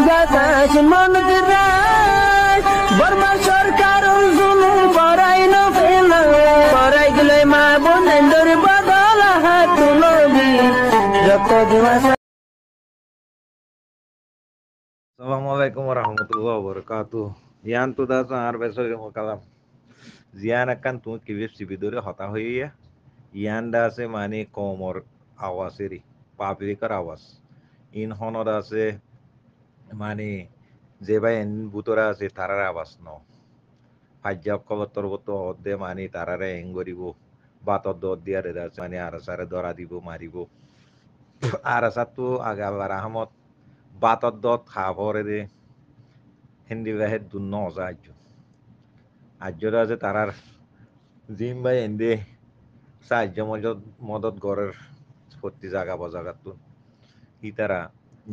বাতাস মন দিরাই বর্মা সরকার জুলুম করাই না ফেলা করাই গেলে মা বোনের বদল হাত তুলবি যত দিবস। Assalamualaikum warahmatullahi wabarakatuh. Yan tu dah sangar besok yang kalam. Zian akan tu kibis sibidore hota hui ya. Yan dah se mani komor awasiri, publikar awas. In hono dah se mani jeba en butora se tarar awas no. Pajab kolotor boto ode mani tarare engoribo. Batot do dia dah se mani arasare dora dibo maribo. Arasatu agak rahmat. Batot dot khabore de. Hindi bahet dunno osajo. Ajo আছে তারার gym বাই এন্দে সাহায্য মদত গড়ের প্রতি জায়গা বজাগাত ই তারা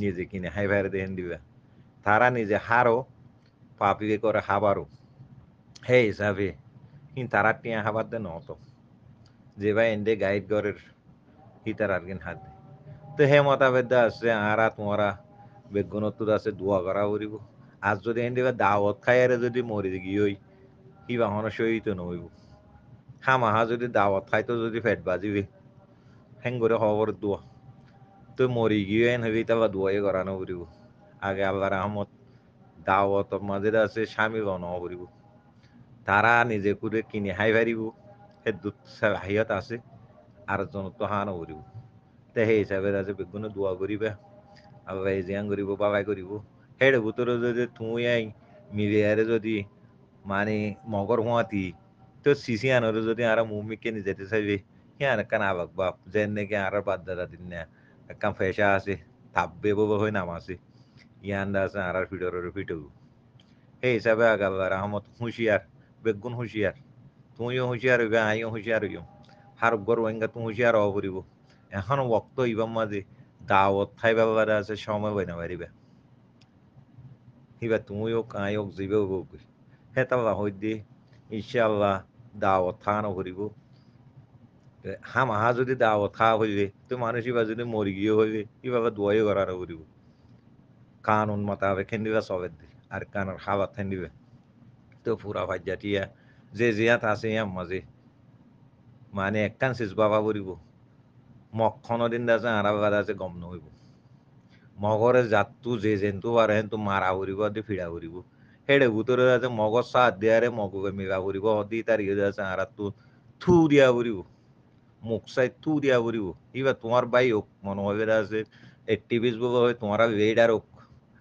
নিজে কিনে হাই ভাইরে দেখেন দিবা তারা নিজে হারো পাপিকে করে হাবারও হে হিসাবে কিন্তু তারা টিয়া হাবার দে নত যে ভাই এন্দে গাইড গড়ের ই তার আর কিন হাত দে তো হে মতাবেদ আছে আরা তোমারা বেগুনত আছে দোয়া করা করিব আজ যদি এন্দি দাওয়াত খাইয়ারে যদি মরি গিয়ে কিবা হন সহিত নইব হামাহা যদি দাওয়াত খাইতো যদি ফেট বাজিবি হেং করে খবর দোয়া তো মরি গিয়ে এন হবি তাবা দোয়াই করানো করিব আগে আল্লাহ রহমত দাওয়াত মাঝে আছে স্বামী বন করিব তারা নিজে করে কিনে হাই পারিব সে দুধ হাইয়ত আছে আর জন তো হানো করিব তে সেই হিসাবে আছে বেগুনে দোয়া করিবা আল্লাহ জিয়াং করিব বাবাই করিব হেড ভিতরে যদি তুই আই মিলিয়ারে যদি মানে মগর হুঁয়াতি তো সিসি আনোর যদি আর মুমিকে নি যেতে চাইবে হিয়ান কান আবাক বাপ যেন নাকি আর বাদ দাদা দিন না কাম ফেসা আছে থাকবে বব হয়ে নাম আছে ইয়ান দা আছে আর ফিডরের ফিটু এই হিসাবে আগাল রহমত হুঁশিয়ার বেগুন হুঁশিয়ার তুইও হুঁশিয়ার হইবে আইও হুঁশিয়ার হইও হার গর ওয়েঙ্গা তুমি হুঁশিয়ার হব করিব এখন ওক্ত ইবাম মাঝে দাওয়াত খাই বাবার আছে সময় বইনা পারিবে হিবা তুমিও আইও যাইবেও হেতাল্লাহ হই দি ইনশাআল্লাহ দাওয়াত থানো করিব হামাহা যদি দাওয়াত খা হইবে তো মানুষ ইবা যদি মরি গিয়ে হইবে ইভাবে দোয়াই করার করিব কানুন মোতাবেক খেন্দিবা সবে আর কানুন খাবার খেন্দিবে তো পুরা ভাজ্যাটিয়া যে জিয়াত আছে ইয়ার মাঝে মানে একখান শেষ বাবা করিব মক্ষণ দিন আছে আর আছে গম নহইব মগরে জাতটো যে যেনটো পারে হেনটো মারা করিব দি ফিরা করিব হেডে ভিতরে আছে মগর সাথ দিয়ারে মগকে মিলা করিব দি তার ইয়ে আছে আর থু দিয়া করিব মুখ চাই থু দিয়া করিব ইবা তোমার বাই হোক মনে হবে আছে এক্টিভিস্ট বলে হয় তোমার ওয়েডার হোক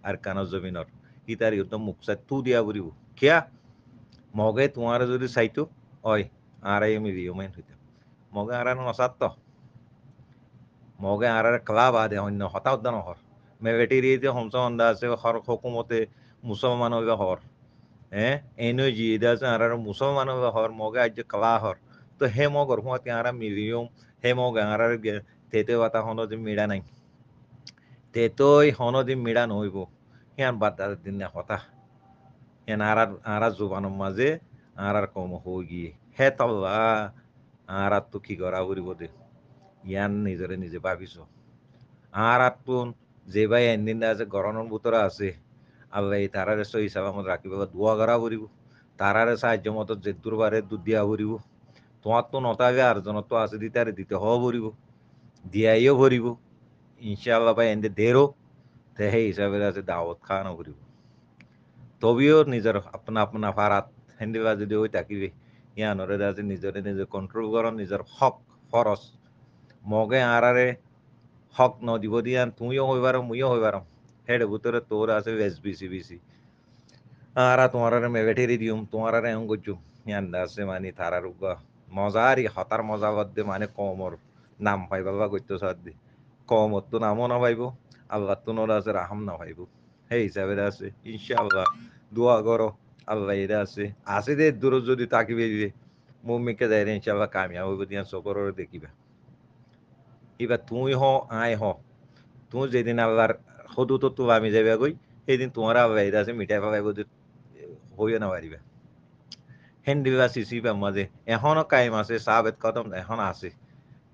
আর কানৰ জমিনৰ ই তার ইয়ে মুখ চাই থু দিয়া করিব কিয়া মগে তোমার যদি চাইতো হয় আর আমি রিওমেন হইতাম মগে আর নসাত মগে আর ক্লাব আদে অন্য হতা উদ্যান হর মেভেটিরিতে হমস অন্দা আছে হর হকুমতে মুসলমান হইবে হর হ্যাঁ এনে জিদে আছে আর মুসলমান হইবে হর মগে আজ ক্লা হর তো হে মগর হুঁয়াতে আর মিলিয়ম হে মগে আর তেতে বাতা হনো যে মিড়া নাই তেতই হনো যে মিড়া নহইব হিয়ান বাদ দিন না হতা হিয়ান আর জোবানোর মাঝে আর কম হয়ে গিয়ে হে তল্লা আর তো কি করা করিব দে ইয়ান নিজরে নিজে ভাবিছ আর তো যে ভাই এদিন আছে গরমের ভিতরে আছে আল্লাহ তারারে সহি হিসাব মতো রাখিব দোয়া করা করিব তারারে সাহায্য মতো যে দুর্বারে দুধ দিয়া করিব তোমার তো নতাবে আর জন তো আছে দিতারে দিতে হওয়া ভরিব দিয়াইও ভরিব ইনশাআল্লাহ ভাই এনে দেরো তে সেই হিসাবে আছে দাওয়াত খাওয়ানো করিব তবিও নিজের আপনা আপনা ফারাত হেন্দিবা যদি ওই থাকিবে ইয়ানরে আছে নিজরে নিজে কন্ট্রোল কর নিজের হক ফরস মগে আরারে হক ন দিব দিয়ান তুমিও হইবার মুইও হইবার হেড ভিতরে তোর আছে বেশ বিসি বিসি আরা তোমার মেভেঠেরি দিউম তোমার এম করছুম ইয়ান আছে মানে তারার মজারি হতার মজা বাদে মানে কমর নাম পাই বাবা করতো সাদি কমর তো নামও না পাইব আল্লাহ তো নোর আছে রাহাম না পাইব সেই হিসাবে আছে ইনশাআল্লাহ দোয়া করো আল্লাহ এটা আছে দে দূর যদি তাকিবে দিবে মুমিকে যাই ইনশাআল্লাহ কামিয়াব হইব দিয়া সকর দেখিবা এবার তুই হ আয় হ তুই যেদিন আল্লাহর সদু তো আমি যাবে গই সেইদিন তোমার আল্লাহ এটা আছে মিঠাই পাবাই হইও না পারিবা হেন্দিবা সিসিবা মাঝে এখনো কাইম আছে সাবেত কদম এখন আছে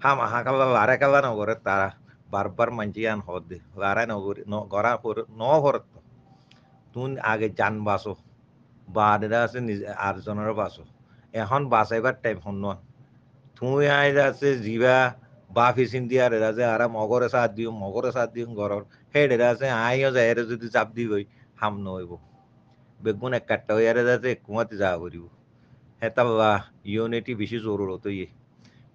হাম হাকাল্লা লারে কাল্লা নগরে তারা বারবার মানছি আন হদ দে লারাই নগরী গড়া ন হরত তুন আগে জান বাঁচো বা দেদা আছে নিজে আটজনের বাঁচো এখন বাঁচাইবার টাইম হন নয় তুই আই আছে জিবা বাফি চিন্তি আর এরা যে আর মগরে সাথ দিও ঘরর সেই এরা আছে আইও যায় এরা যদি চাপ দি গই হাম নহইব বেগুন এক কাটটা হয়ে আর যাতে কুমাতে যাওয়া করিব হেতাল্লা ইউনিটি বেশি জরুরত ইয়ে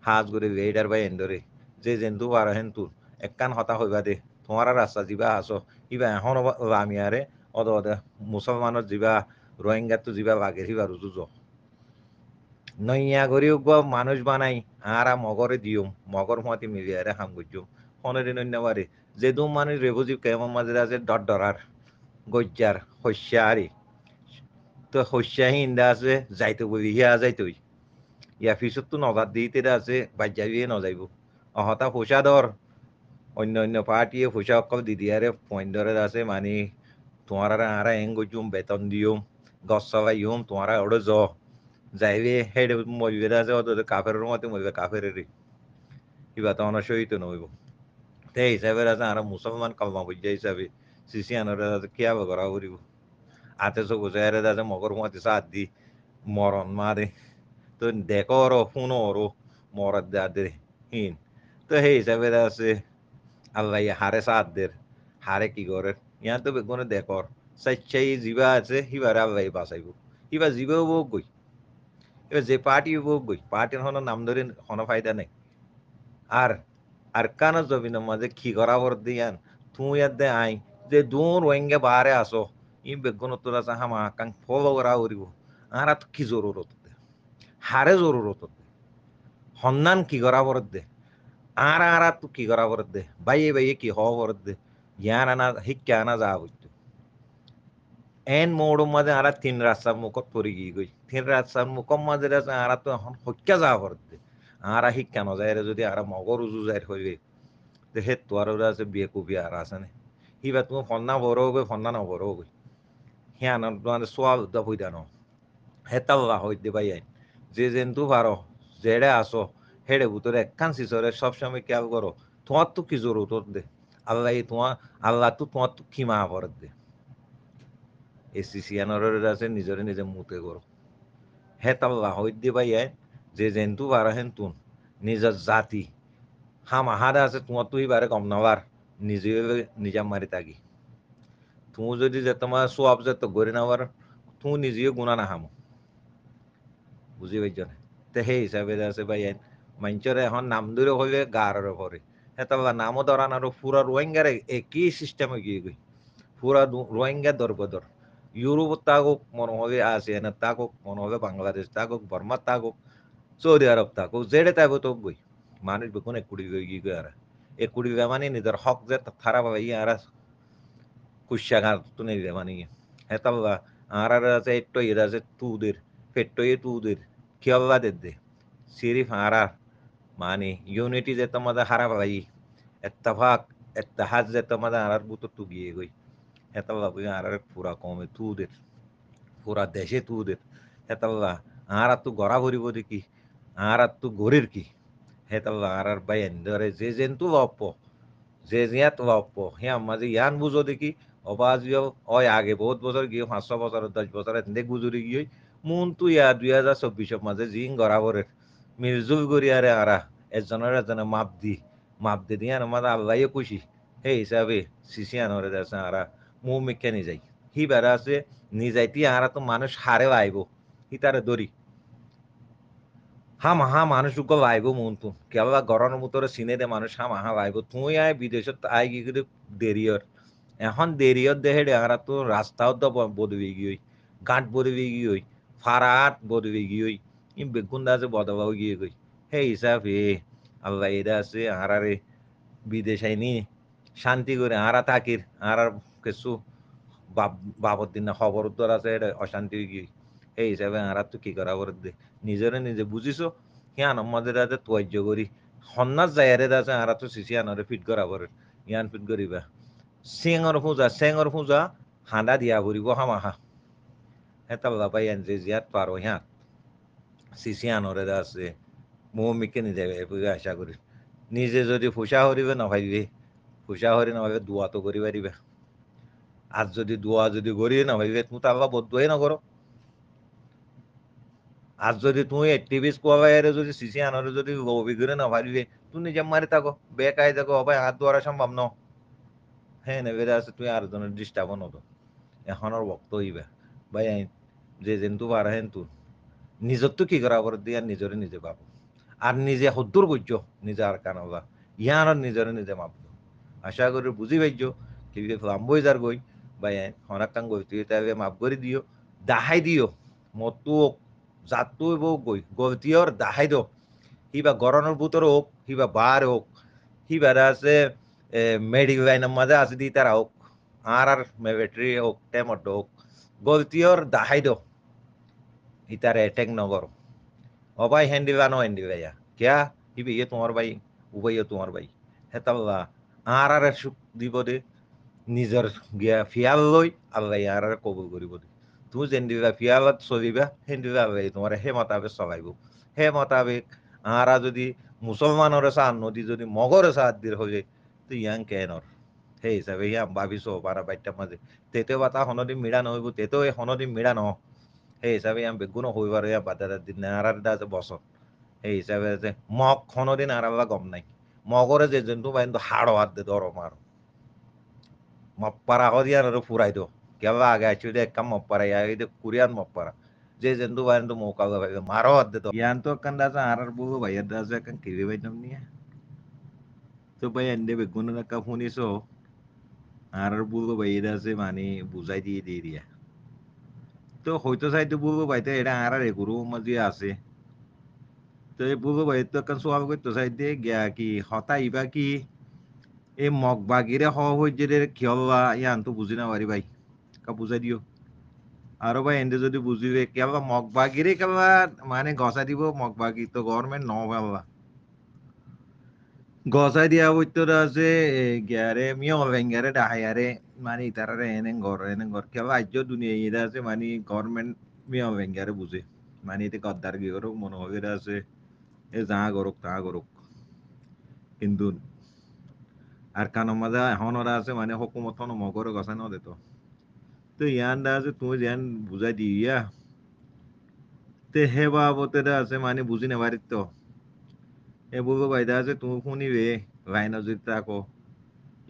হাজ করে এইডার বাই এন্দরে যে জেন্তু পার হেন্তু একখান হতা হইবা দে তোমার রাস্তা যিবা আস ইবা এখন আমি আরে অদ অদে মুসলমানের যিবা রোহিঙ্গার তো যিবা বাঘের সিবা রুজু নইয়া করিও মানুষ বানাই আরা মগরে দিও মগর মাতি মিলি আরে হাম গুজুম হনের নন্যাবারে যে দু মানুষ রেবুজি কেমন মাঝে আছে ডর ডরার গজ্জার হস্যারি তো হস্যাহি ইন্দা আছে যাইতে বলি হিয়া যাইতই ইয়া পিছত তো নজার দিতে আছে বাজ্যাবিয়ে নজাইব অহতা পইচা ধর অন্য অন্য পার্টিয়ে পয়সা অকল দিদিয়ারে পয়েন্ট ধরে আছে মানে তোমার আরা এং গজুম বেতন দিও গছ সবাইম তোমার ওড়ে যাইবে হেডে মজবে আছে অত কাফের মতে মজবে কাফের কিবা তো অনসহিত নইব সেই হিসাবে আছে আর মুসলমান কালমা বুঝা হিসাবে সিসি আনরে আছে কিয়া করা করিব আতে চো গুজারে আছে মগর মতে সাথ দি মরণ মারে তো দেখো শুনো মরদ দে হিন তো সেই হিসাবে আছে আল্লাহ হারে সাথ দের হারে কি করে ইয়া তো বেগুনে দেখর চাই জিবা আছে সিবারে আল্লাহ বাঁচাইব সিবা জিবাও বোক গই এবার যে পার্টি বোক গই পার্টির হন নাম ধরে হন ফায়দা নাই আর আর কানা জমিনের মাঝে কি করাবর দিয়ান তুই ইয়ার দে আই যে দূর ওয়েঙ্গে বাহারে আসো ই বেগুন তোরা চাহা মা কাং ফলো করা করিব আর তো কি জরুরত হারে জরুরত হন্নান কি করাবর দে আর তো কি করাবর দে বাইয়ে কি হওয়ার দে জ্ঞান আনা শিক্ষা আনা যা হইতো এন মোড় মাঝে আর তিন রাস্তার মুখত পড়ি গিয়ে গই তিন রাস্তার মুখর মাঝে আর তো এখন হত্যা যা করতে আর শিক্ষা নযায় যদি আর মগর উজু যায় হইবে হে তোর আছে বিয়ে কবি আর আছে না সিবা তুমি ফন্না বড় হবে ফন্না নবড় হবে সিয়া মানে সোয়াল দা হইতা ন হেতাল্লা হইতে পাই যে জেন্তু পারো জেড়ে আসো হেড়ে ভিতরে একখান শিশরে সবসময় খেয়াল করো তোমার তো কি জরুরত দে আল্লাহ তোমার আল্লাহ তো তোমার তো কি মা ভরত দে এই সিসিয়ানর আছে নিজরে নিজে মুতে করো হেতাল্লা হইতে পাই যে জেন্তু পারো হেন তুন নিজের জাতি হাম আহাদা আছে তোমার তুই বারে কম নবার নিজে নিজা মারি থাকি তুই যদি যে তোমার সোয়াব যে তো গড়ি নাবার তুই নিজেও গুণা না হামো বুঝি পাইছ না তে সেই হিসাবে আছে ভাই মানুষের এখন নাম ধরে হইলে গার পরে এটা নামও ধরান আর পুরা রোহিঙ্গার একই সিস্টেমে গিয়ে গই পুরা রোহিঙ্গা দরবদর ইউরোপ থাকুক মনে হবে আসিয়ান থাকুক মনে হবে বাংলাদেশ থাকুক বর্মা থাকুক সৌদি আরব থাকুক যেড়ে থাকুক তো গই মানুষ বেগুন একুড়ি গই গিয়ে আর একুড়ি মানে নিজের হক যে থারা পাই আর কুশা গান তো নেই মানে হেতাল্লা আর আছে একটু এরা আছে তুদের পেট্টোয়ে তুদের খেয়াল্লা দে সিরিফ আরা মানে ইউনিটি যে তোমাদের হারা ভাই এত্তাফাক এত্তাহাজ যে তোমাদের আরার বুতো তু গিয়ে গই হেতাল্লা বুঝে আর পুরা কমে তুদের পুরা দেশে তুদের হেতাল্লা আর তো গড়া ভরিব দেখি আর তো গরির কি হেতাল্লা আর ভাই এন্দরে যে জেন্তু লপ্প যে জিয়াত লপ্প হ্যাঁ মাঝে ইয়ান বুঝো দেখি অবাজিও ওই আগে বহুত বছর গিয়ে 500 বছর 10 বছর দেখ গুজরি গিয়ে মন তো ইয়া 2024 মাঝে জিং গড়াবরের মির্জুল গড়িয়ারে আরা একজনের একজনে মাপ দি দিয়ে আমার আল্লাহও খুশি সেই হিসাবে সিসি আনরে আছে আরা মু মেখে নি যাই হি বেড়া আছে নিজাইতি আরা তো মানুষ হারে আইব হি তারে দরি হা মানুষ উগ্র লাইব মন তো কেবল গরমের মতরে চিনে দে মানুষ হা লাইব তুই আয় বিদেশত আই কি করে দেরিয়র এখন দেরিয়ত দেহে আর তো রাস্তাও তো বদবে গিয়ে গাঁট বদবে গিয়ে ফারাত বদবে গিয়ে ই বেগুন আছে বদবাও গিয়ে গই সেই হিসাবে আল্লাহ এটা আছে আরে বিদেশ আইনি শান্তি করে আরা থাকির আর কিছু বাবর দিন না খবর উত্তর আছে এটা অশান্তি গিয়ে সেই হিসাবে আর তো কি করা বর দে নিজরে নিজে বুঝিছো হিয়ান আমাদের আছে তোয়াজ্য করি সন্ন্যাস যায়ারে আছে আর তো সিসি আনরে ফিট করা বর ইয়ান ফিট করিবা চেঙর পূজা হাঁদা দিয়া ভরিব হামাহা হেতাল্লা পাই যে জিয়াত পারো হিয়াত সিসি আনরে আছে মৌমিকে নিজে আশা করি নিজে যদি ফুসা হরিবে নভাইবে ফুসা হরি নভাইবে দোয়া তো করি পারিবে আজ যদি দোয়া যদি গড়িয়ে না ভাইবে তুমি তো আল্লাহ বদুয়াই না করো। আজ যদি তুমি এক্টিভিস্ট কোয়াবাইরে যদি সিসি আনারে যদি অভিজ্ঞরে না ভাবিবে তুমি নিজে মারি থাকো বেকাই থাকো ভাই হাত ধরা সম্ভব ন। হ্যাঁ নেবে আছে তুই আর জনের ডিস্টার্ব নতো এখনের বক্ত হইবা ভাই যে যেন্তু পারা হেন তু নিজর তো কি করা পর দিয়ে আর নিজরে নিজে পাবো আর নিজে সদ্দুর করছ নিজে আর কানবা ইয়ান নিজরে নিজে মাপব আশা করি বুঝি পাইছ কি লাম্বই যার গই ভাই হনাক কাং গই তুই তাই মাপ করে দিও দাহাই দিও মতো জাতু গই গতিয়র দাহাই দো হিবা গরনের ভিতরে হোক হিবা বার হোক হিবা আছে মেডিকেল লাইনের মাঝে আছে দি তারা হোক আর ব্যাটারি হোক টেমট হোক গলতিয়র দাহাই দো ইতারে অ্যাটেক নগর ও ভাই হ্যান্ডিবা নো হ্যান্ডিবা क्या হিবি ইয়ে তোমার ভাই উবাইয়ে তোমার ভাই হেতাল্লা আর সুখ দিব দে নিজের গিয়া ফিয়াল লই আল্লাহ আর কবুল করিব দে তুই যেন দিবা ফিয়ালত চলিবা হেন্দিবা আল্লাহ তোমার হে মোতাবেক চলাইব হে মোতাবেক আরা যদি মুসলমানের সাথ নদী যদি মগর সাথ দিয়ে হয়ে তুই ইয়াং কেনর সেই হিচাপে ইয়াম ভাবিছো পারা বাইটা মাঝে তেতে বাতা হনদি মিড়া নহইব তেতেও এই হনদি মিড়া নহ সেই হিচাপে ইয়াম বেগুনো হইবার ইয়া বাদা দিন আর আছে বছর সেই হিচাপে আছে মগ হনদিন আর গম নাই মগরে যে জন্তু বাইন হাড় হাত দে দর মার মপ্পারা হদিয়ান আর ফুরাই দো কেবা আগে আইছি দে কাম মপ্পারা ইয়া এই কুরিয়ান মপ্পারা যে জন্তু বাইন তো মৌকা ভাই মারো হাত দে তো ইয়ান তো কান্দা আর বুগো ভাই দাসে কান কিবে ভাই নামনি তো ভাই এন্ডে বেগুনো কা শুনিছো আর বুগো ভাই দাসে মানে বুঝাই দিয়ে দিয়া তো হয়তো চাইতো বুগো ভাই তো এটা আর এগুরু মাঝে আছে তো এই বুগো ভাই তো কান সোয়াল করতে চাই দে গিয়া কি হতা ইবা কি এই মগ বাগিরে হয়ে যে খেলা ইয়ান তো বুঝি না পারি ভাই কা বুঝাই দিও আরো ভাই এন্ডে যদি বুঝিবে কেলা মগ বাগিরে কেলা মানে গসা দিব মগ বাগি তো গভর্নমেন্ট ন পেলা গসাই দিয়া বইতো আছে গিয়ারে মিও ভেঙ্গারে ডাহায়ারে মানে ইতারারে এনে ঘর কেলা আজ্য দুনিয়া ইদা আছে মানে গভর্নমেন্ট মিও ভেঙ্গারে বুঝে মানে এতে গদ্দার কি করুক মনে হয় আছে এ যা করুক তা করুক কিন্তু আর কানো মাজা এখন ওরা আছে মানে হকুমত মগরে গসাই ন দিত তো ইয়ান দা আছে তুমি যেন বুঝাই দিয়া তে হে বাবতে আছে মানে বুঝি না বাড়ির তো এ বলবো ভাইদা আছে তুমি শুনিবে লাইন যদি থাকো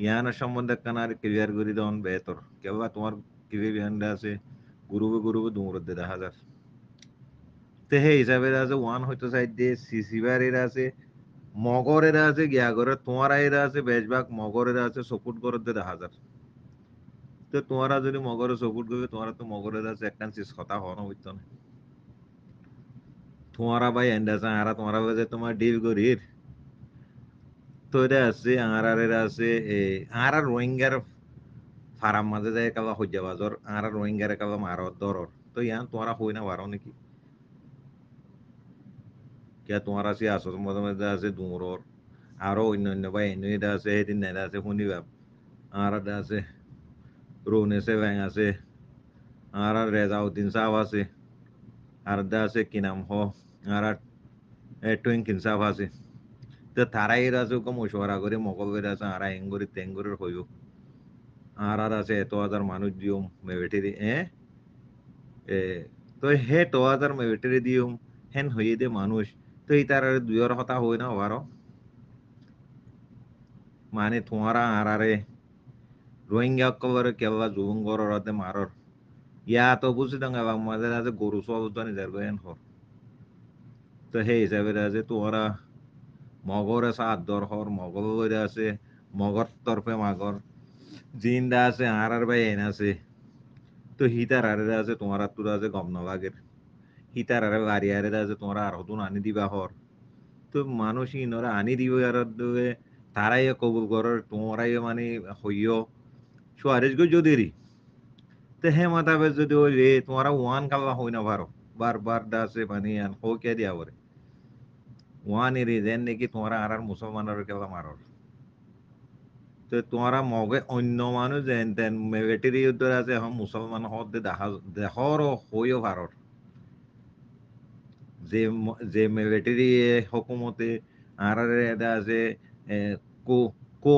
ইয়ানোর সম্বন্ধে কানার ক্লিয়ার করে দেন বেতর কেবা তোমার কিবে বিহানটা আছে গুরুবে দৌড় দে দেখা যার তে হে হিসাবে আছে ওয়ান হয়তো সাইড দিয়ে সিসিবারের আছে মগরের আছে গিয়া করে তোমার আইরা আছে বেশভাগ মগরের আছে সপুট করে দে দেখা যার তো তোমারা যদি মগরে সপুট করবে তোমারা তো মগরের আছে একখান চিজ কথা হওয়া হইতো না তোমারা ভাই এন্ডাসা আরা তোমারা বাজে তোমার ডিল করির তো এটা আছে আরারের আছে আর রোহিঙ্গার ফারাম মাঝে যায় কাবা হজ্জা বাজর আর রোহিঙ্গার কাবা মারত দরর তো ইয়ান তোমারা হই না পারো নাকি কে তোমারা সে আসো মধ্যে মধ্যে আছে দূরর আরো অন্য ভাই এনে আছে সেদিন নেই আছে শুনিবা আর আছে রোনেসে ব্যাং আছে আর রেজাউদ্দিন সাহেব আছে আর আছে কি নাম হ আর টুইঙ্কিন সাহেব আছে তো তারাই আছে মশওয়ারা করে মকল করে আছে আর এঙ্গুরি তেঙ্গুরির হইব আর আছে এত হাজার মানুষ দিও মেবেটেরি এ তো হে 2000 মেবেটেরি দিও হেন হইয়ে দে মানুষ তো এই তার দুইয়ের হতা হই না হবারও মানে তোমারা আরে রোহিঙ্গা কবর কেবল জুবুঙ্গর রাতে মারর ইয়া তো বুঝি দঙ্গা বাং মাঝে আছে গরু সব জানি যার গেন হর তো সেই হিসাবে আছে তোমরা মগরে সাত দর হর মগল বইরে আছে মগর তরফে মাগর জিন্দা আছে আর ভাই এন আছে তো হিতার আরে আছে তোমার তুরা আছে গম নবাগের হিতার আরে বাড়ি আরে আছে তোমরা আর হতুন আনি দিবা হর তো মানুষ ইনরা আনি দিব আর দেবে তারাই কবুল করার তোমরাই মানে হইয় সুয়ারেজ গো যদি তো হে মাতাবে যদি ওই রে তোমরা ওয়ান কাল্লা হই না পারো বারবার দাসে মানে হো কে দিয়া বলে ওয়ান এরি যেন নাকি তোমরা আর মুসলমানের কেলা মারর তো তোমরা মগে অন্য মানুষ যেন তেন মেবেটির যুদ্ধ আছে এখন মুসলমান হতে দেখা দেহর হইও ভারত যে মেবেটির হকুমতে আর এটা আছে কো কো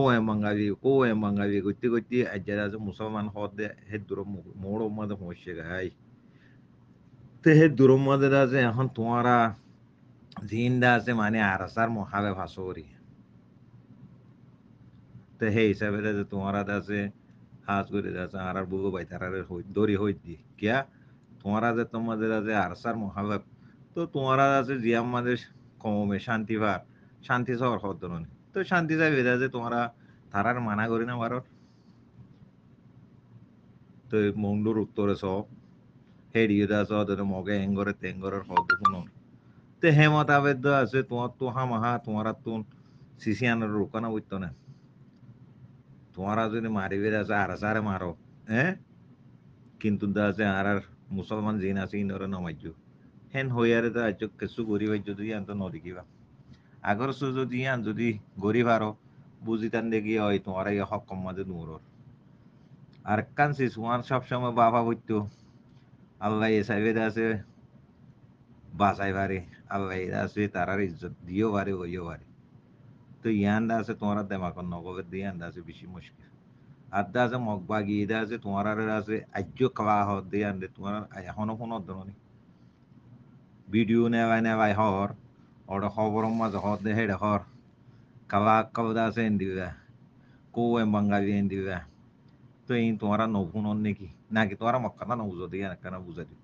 এ মাঙ্গাবি করতে করতে আজ্জার আছে মুসলমান হদ দে হে দূর মোড় মধ্যে পৌঁছে গাই তে হে দূর মধ্যে আছে এখন তোমারা জিন্দা আছে মানে আরাসার মহাবে ভাসরি তে হে হিসাবে যে তোমারা আছে হাজ করে আছে আর বুগো ভাই তারা দড়ি হই দি কিয়া তোমারা যে তোমাদের আছে আরসার মহাবে তো তোমারা আছে যে আমাদের কমে শান্তি শহর হদ তো শান্তি চাইবে যে তোমরা তারার মানা করি না বারো তো মংডুর উত্তরে সব হেডিয়ে দা সদ মগে এঙ্গরে তেঙ্গরের হদ শুনো তে হেমত আবেদ্য আছে তোমার তো হামাহা তোমার তো সিসিয়ানের রোকানা বইতো না তোমারা যদি মারিবে আছে আর সারে মারো হ্যাঁ কিন্তু দা আছে আর মুসলমান জিন আছে ইনরে নমাইজু হেন হইয়ারে তো আজ কিছু গরিব যদি আনতো নদিকিবা আগর সু যদি আন যদি গরিব আরো বুঝিতান দেখি হয় তোমার এই হক কম মাঝে দূর আর কানসি সুয়ান সবসময় বাবা বইতো আল্লাহ এসাইবে আছে বাঁচাই পারে আল্লাহ আছে তারার ইজ্জত দিও পারে ওইও পারে তো ইয়ান্ডা আছে তোমার দেমাক নগবের দিয়ে আন্দা আছে বেশি মুশকিল আদা আছে মগবাগি ইদা আছে তোমার আছে আজ্য খাওয়া হদ দিয়ে আনলে তোমার এখনো কোনো ধরনের ভিডিও নেওয়াই হর ওটা খবর মাঝে হদ দে হেডে হর কালা কাবদা আছে এন্দিবা কো এম বাঙ্গালি এন্দিবা তো এই তোমারা নভুনন নাকি নাকি তোমারা মক্কাটা নবুঝো দিয়ে কেন বুঝা দিও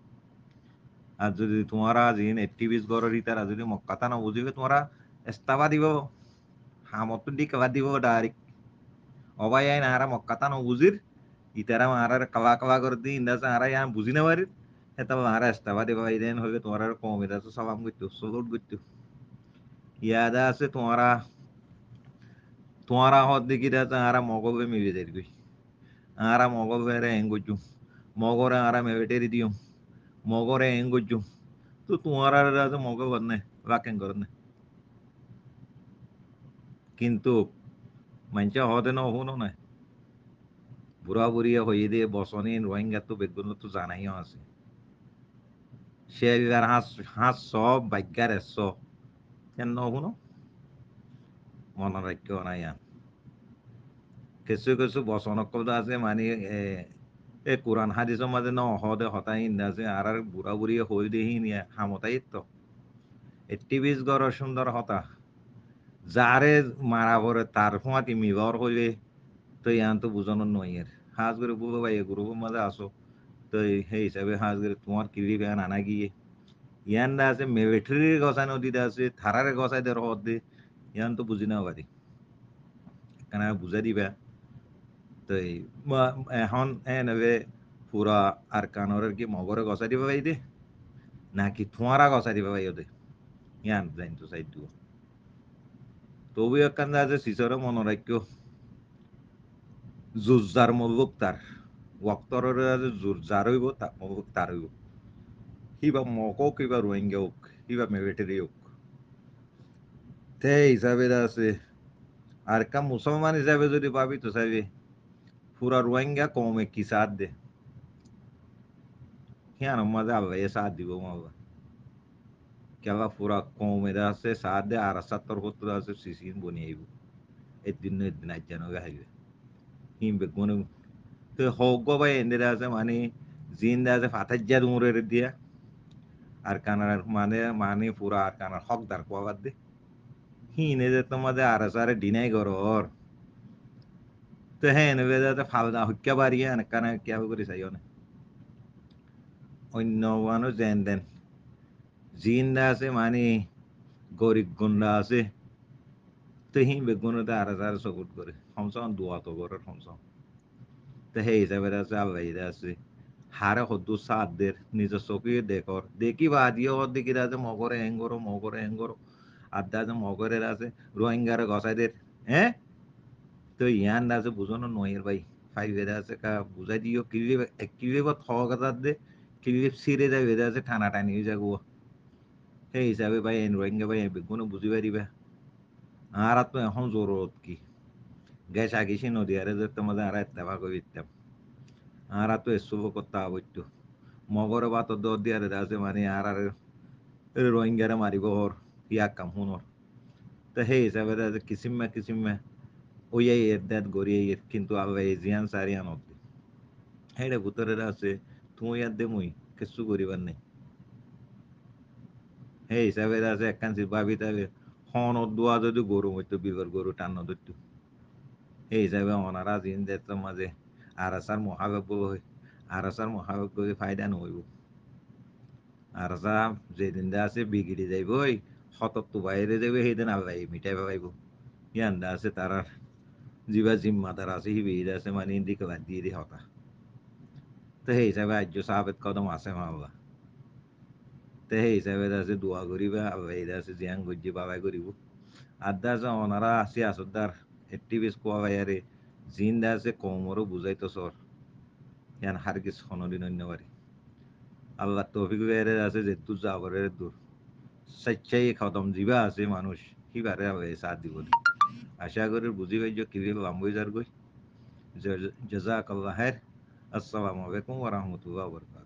আর যদি তোমারা যিন এক্টিভিস্ট গড়ের তারা যদি মক্কাটা নবুঝিবে তোমরা এস্তাবা দিব হামত দিকে দিব ডাইরেক্ট অবাই আইন আরা মক্কাতা নবুজির ইতারা আরার কালা কালা করে দিই ইন্দাস আরা ইয়ান বুঝি না পারি এটা আরা এস্তাবা দিবা ইদেন হইবে তোমার কম এটা তো সালাম করতো সলুট করতো ইয়াদা আছে তোমারা তোমারা হদ দেখি দাতা আরা মগবে মিবে দেরি আরা মগবে এঙ্গুজু মগরে আরা মেবেটেরি দিও মগরে এঙ্গুজু তো তোমার আছে মগ করনে রাখেন করনে কিন্তু মানুষে হদে ন হনো না বুড়া বুড়িয়া হয়ে দিয়ে বসনে রোহিঙ্গা তো বেগুন তো জানাইও আছে সে এবার হাঁস হাঁস সব বাগ্যার এস কেন হনো মনে রাখিও না ইয়ান কিছু কিছু বচনক আছে মানে এ কোরআন হাদিসের মাঝে ন হদে হতাই আছে আর বুড়া বুড়ি হই দেহি নিয়ে হামতাই তো এটিভিস গড় সুন্দর হতা যারে মারা পরে তার ফুঁয়াতি মিবর হইলে তো ইয়ান তো বুঝানোর নয় এর হাজ করে বুঝো ভাই গ্রুপের মাঝে আসো তো সেই হিসাবে হাজ করে তোমার কিরি বেয়ান আনা গিয়ে ইয়ান দা আছে মিলিটারির গছাই নদীতে আছে থারারে গছাই দের হদ দে ইয়ান তো বুঝি না পারি কেন বুঝাই দিবা তো এখন নেবে পুরা আর কানরের কি মগরে গছাই দিবা ভাই দে নাকি থোঁয়ারা গছাই দিবা ভাই ওদের ইয়ান জানি তো চাই দিব তবু একখান আছে শিশরে মনে রাখিও জুজার মল্লুক তার ওয়াক্তরের আছে জুরজার হইব তার মল্লুক তার হইব কিবা মক হোক কিবা রোহিঙ্গা হোক কিবা মিলিটারি হোক তে হিসাবে আছে আর কাম মুসলমান হিসাবে যদি ভাবি তো চাইবে পুরা রোহিঙ্গা কমে কি সাথ দে হিয়ান মাঝে আল্লাহ সাথ দিব মাল্লা কেলা পুরা কমে আছে সাথ দে আর সাত্তর সত্তর আছে সিসিন বনি আইব একদিন আজ্জানো গাইবে হিম বেগুন তো হোক ভাই এদের আছে মানে জিন্দা আছে ফাতাজ্জা দুমরের দিয়া আর কানার মানে মানে পুরা আর কানার হকদার কোয়াবাদ দে হিনে যে তোমাদের আর সারে ডিনাই করর তো হ্যাঁ নেবে যাতে ফালদা হত্যা বাড়িয়ে কানা কিয়া করে চাইও না অন্য মানুষ যেন দেন জিন্দা আছে মানে গরিব গুন্ডা আছে তো হি বেগুনতে আর সারে সকুট করে সমসম দোয়া তো করে সমসম তো সেই হিসাবে আছে আল্লাহ আছে হারে হদ্দু সাদের নিজের চোখে দেখর দেখি বা দিয়ে দেখি আছে মগরে এঙ্গরো আদা আছে মগরের আছে রোহিঙ্গারে গসাইদের হ্যাঁ তো ইয়ান আছে বুঝানো নয়ের ভাই ফাইভের আছে কা বুঝাই দিও কিলে বা থগাতার দে কিলে সিরে যাই বেদে আছে ঠানা টানি হয়ে যাবো সেই হিসাবে ভাই রোহিঙ্গা ভাই বেগুনো বুঝি পারিবা আর তো এখন জরুরত কি গ্যাস আগিছি নদী আরে যে তোমাদের আর এত্তেবা করে দিতাম আর তো এসব করতে আবৈত্য মগর বা তো দর দিয়ে আছে মানে আর আর রোহিঙ্গারে মারিব হর ইয়াক কাম হুনর তো সেই হিসাবে কিসিমা কিসিমা ওই এর দেত গড়ি এর কিন্তু আল্লাহ এই জিয়ান সারিয়ান অব্দি হেডে ভিতরে আছে তুমি আর দে মুই কিছু করিবার নেই হে হিসাবে আছে একখান ভাবি তাহলে হন দোয়া যদি গরু হইতো বিগর গরু টান্ন ধরতো এই হিসাবে ওনারা জিন দেত মাঝে আর আসার মহাভাগ্য হই আর আসার মহাভাগ্য ফায়দা নহইব আর আসা যেদিন দে আছে বিগিড়ি যাইব ওই সতত্ব বাইরে যাবে সেইদিন আল্লাহ মিটাই পাইব ইয়ান দা আছে তার জিবা জিম্মাদার আছে হিবির আছে মানে ইন্দিকে বাদ দিয়ে দি হতা তো সেই হিসাবে আর্য সাহাবেত কদম আছে মাল্লা তো সেই হিসাবে আছে দোয়া করিবা আল্লাহ এই আছে জিয়ান গজ্জি বাবাই করিব আর দা আছে ওনারা আছে আসদার এক্টিভিস্ট কোয়া বাইরে জিন দা আছে কমরও বুঝাইতো সর ইয়ান হারগিস কোনোদিন অন্য বাড়ি আল্লাহ তৌফিক বেড়ে আছে যে দূর যাবরের দূর স্বেচ্ছাই খতম জিবা আছে মানুষ সিবারে সাথ দিব আশা করি বুঝি পাইছ কিভাবে লাম্বই যার গই জাজাক আল্লাহ হের আসসালামু আলাইকুম ওয়া রাহমাতুল্লাহি ওয়া বারাকাতুহু